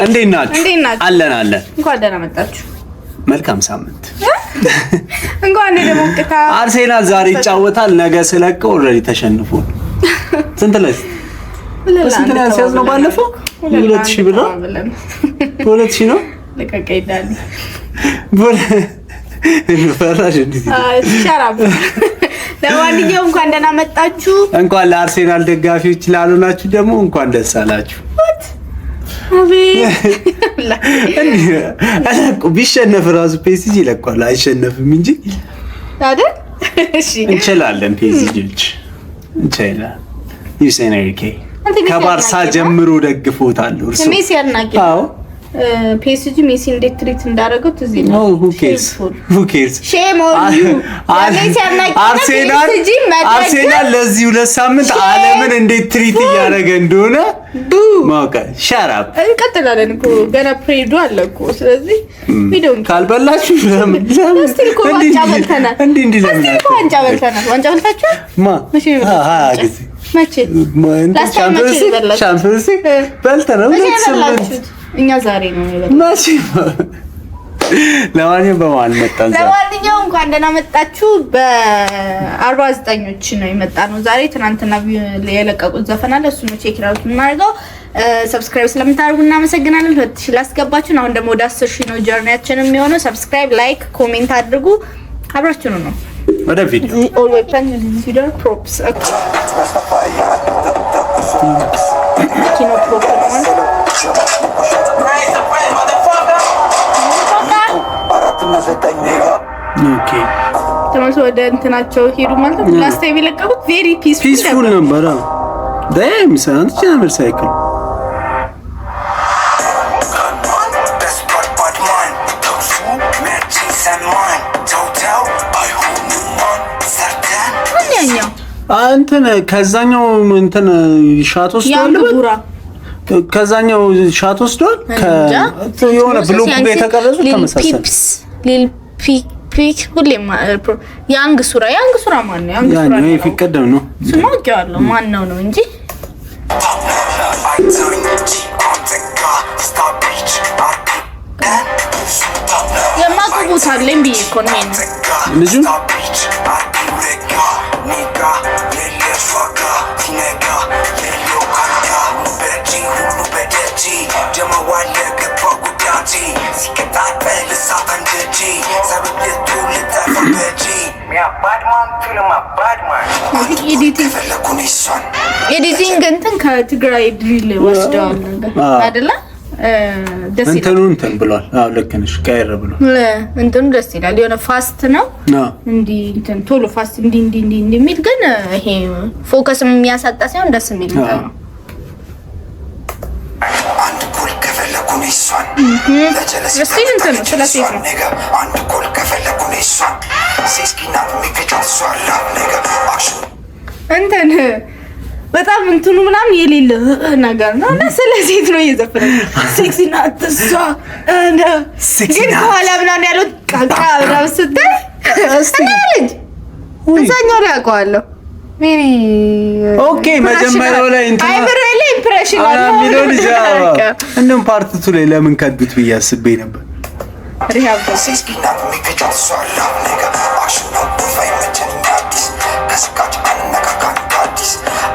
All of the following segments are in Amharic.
እንዴት ናችሁ? አለን እንኳን ደህና መጣችሁ። መልካም ሳምንት። እንኳን ደግሞ ቅታ አርሴናል ዛሬ ይጫወታል። ነገ ስለቀው ኦልሬዲ ተሸንፎ ስንት ላይ ነው ባለፈው 2000 ብር ነው 2000 ነው ለቀቀይዳል ፈራሽ እንዴ ሻራብ ለማንኛውም እንኳን ደህና መጣችሁ። እንኳን ለአርሴናል ደጋፊዎች ላሉናችሁ ደግሞ እንኳን ደስ አላችሁ። አላቁ ቢሸነፍ ራሱ ፒኤስጂ ለቋል አይሸነፍም እንጂ አይደል? እሺ እንችላለን። ፒኤስጂዎች እንችላለን። ዩሴን ኤሪኬ ከባርሳ ጀምሮ ደግፎታል እርሱ ሜሲ ያናቂ ፒኤስጂ ሜሲ እንዴት ትሪት እንዳደረገው ትዝ ነው። who cares ሼም ኦን ዩ ሜሲ ያናቂ አርሴናል ለዚህ 2 ሳምንት ዓለምን እንዴት ትሪት እያደረገ እንደሆነ ማውቀ ሻራፕ እንቀጥላለን እኮ ገና ፕሬዱ አለ እኮ። ስለዚህ ቪዲዮ ካልበላችሁ ለምን እንዴ ዋንጫ በልታችሁ መቼ ሻምፒዮንስ በልተነው እኛ ዛሬ ነው ለማንኛውም በማን መጣን? ለማንኛውም እንኳን ደህና መጣችሁ። በ49ኞች ነው የመጣነው ዛሬ። ትናንትና የለቀቁት ዘፈን አለ፣ እሱ ነው ቼክ አውት እናድርገው። ሰብስክራይብ ስለምታደርጉ እናመሰግናለን። 2000 ላስገባችሁን። አሁን ደግሞ ወደ 10000 ነው ጆርኒያችን የሚሆነው። ሰብስክራይብ፣ ላይክ፣ ኮሜንት አድርጉ። አብራችሁ ነው ወደ ቪዲዮ ኦል ዌፐን ዩዘር ፕሮፕስ ኪኖ ፕሮፕ ነው ኦኬ ተመልሶ ወደ እንትናቸው ሄዱ ማለት ነው። ላስት ታይም የለቀቁት ቬሪ ፒስፉል ነበር። ዳይም ሳንት ቻምበር ሳይክል አንተነ ከዛኛው እንትን ሻት ወስዷል። ከዛኛው ሻት ወስዷል። የሆነ ብሎክ የተቀረጹ ተመሳሳይ ሊል ፒክ ሁሌም ያንግ ሱራ ማን ነው? ያንግ ሱራ ነው ይፈቀደም ነው ስማውቂያለሁ። ማን ነው እንጂ የማቁት አለኝ ቢይ እኮ ነው ልጁ ኤዲቲንግ እንትን ከትግራይ ድሪል ወስደዋል አይደለ? ደስ ይላል እንትን ብሏል። አዎ ልክ ነሽ። ቀይረ ብሏል። እንትኑ ደስ ይላል። የሆነ ፋስት ነው እንዲ እንትን ቶሎ ፋስት እንዲ የሚል ግን ይሄ ፎከስም የሚያሳጣ ሳይሆን ደስ የሚል ነው። አንድ ጎል ከፈለኩ ነው እሷን ለጀለሲ እንትን ነው ስለዚህ ነው አንድ ጎል ከፈለኩ ነው እሷን ሲስኪና የሚገጫው ሷላ ነገ አክሽን እንትን በጣም እንትኑ ምናምን የሌለ ነገር ነው እና ስለዚህ ነው እየዘፈነ ሴክሲና ተሷ እና ግን ኋላ ምናምን ያለው ቃቃ ምናምን ስትል ልጅ እዛኛው ላይ አውቀዋለሁ። ሜሪ ኦኬ መጀመሪያው ላይ እንትን አይብሬ ኢምፕሬሽን አለው ሚሊዮን እንደም ፓርት 2 ላይ ለምን ከዱት ብዬ አስቤ ነበር። ሪሃብ ሲስኪና የሚገጫው ሷላ ነገ አክሽን ነው ፋይመችን ያዲስ ከስካች አንነካካን አዲስ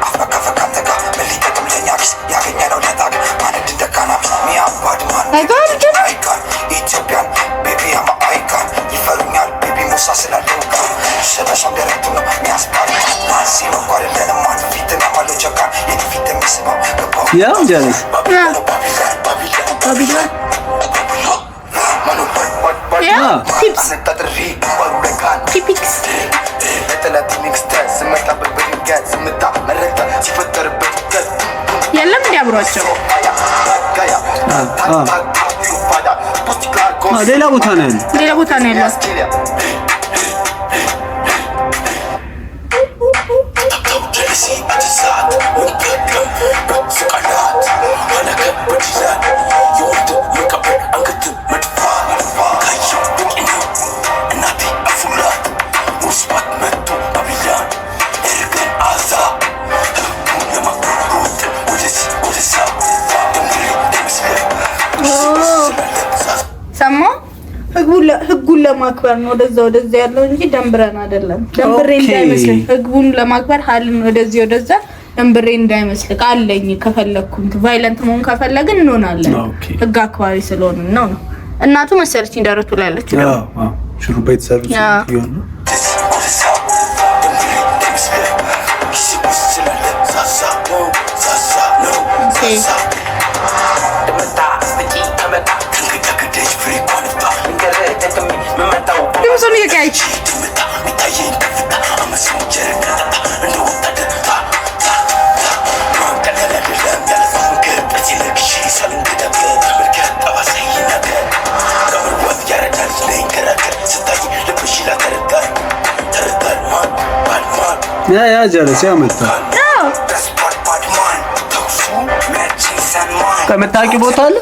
አፍራካፈካንተጋ መልከተም ለኛክስ ያገኘነው ለታግ ማለት እንደካናብስ ሚያባድማን አይካን ኢትዮጵያን ቤቢ አማ አይካን ይፈሩኛል ቤቢ ሙሳ ስላለው ሸበሻም ደረቱ ነው ሚያስባል ማሲ መቋል ለነማን ፊትና ማሎቸካ የፊት የሚስባው ገባው ያ ጀለስ ባቢሎን ያ ቲፕስ ቲፒክስ የለም እንዲያብሯቸው ሌላ ቦታ ነው ያለው ለማክበር ነው ወደዛ ያለው እንጂ ደምብረን አይደለም። ደምብሬ እንዳይመስልህ ህግቡን ለማክበር ሀልን ወደዛ ደምብሬ እንዳይመስልህ አለኝ። ከፈለኩኝ ቫይለንት መሆን ከፈለግን እንሆናለን። ህግ አክባሪ ስለሆነ ነው። እናቱ መሰለችኝ ደረቱ ላይ ያለች ሽሩባ የተሰሩት ይሆን ነው ድምፁን እየቀያየች ያ ጀለስ ያመጣ ከመታቂ ቦታ አለ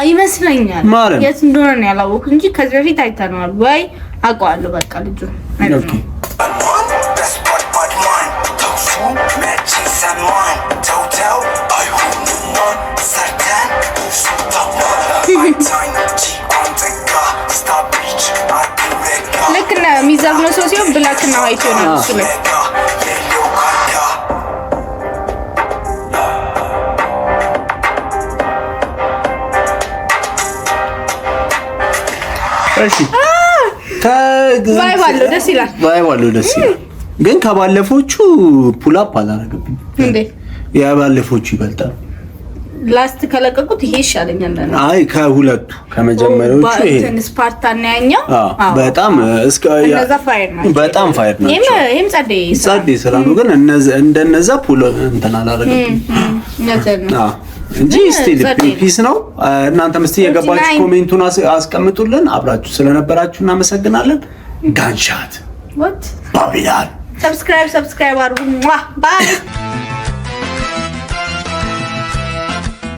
ይመስለኛል። የት እንደሆነ ነው ያላወቅኩት እንጂ ከዚህ በፊት አይተነዋል ወይ አውቀዋለሁ። በቃ ልጁ ኦኬ ልክ ነው የሚዘፍነው ሰው ሲሆን ብላክ እና ዋይት ይሆናል እሱ ላይ እሺ ቫይብ አለው ደስ ይላል። ግን ከባለፎቹ ፑል አፕ አላረገብኝ እንዴ? ያባለፎቹ ይበልጣል። ላስት ከለቀቁት ይሄ ይሻለኛል። አይ ከሁለቱ ከመጀመሪያዎቹ ይሄ ስፓርታና ያኛው በጣም እስከ እነዛ ፋየር ነው። በጣም ፋየር ነው። ይሄም ጸዴ ስራ ነው። ግን እንደነዛ ፑል እንትን አላረገብኝ እንጂ ስቲል ፒስ ነው። እናንተም እስቲ የገባችሁ ኮሜንቱን አስቀምጡልን። አብራችሁ ስለነበራችሁ እናመሰግናለን። ጋንሻት ባቢላን ሰብስክራይብ አድርጉ። ባይ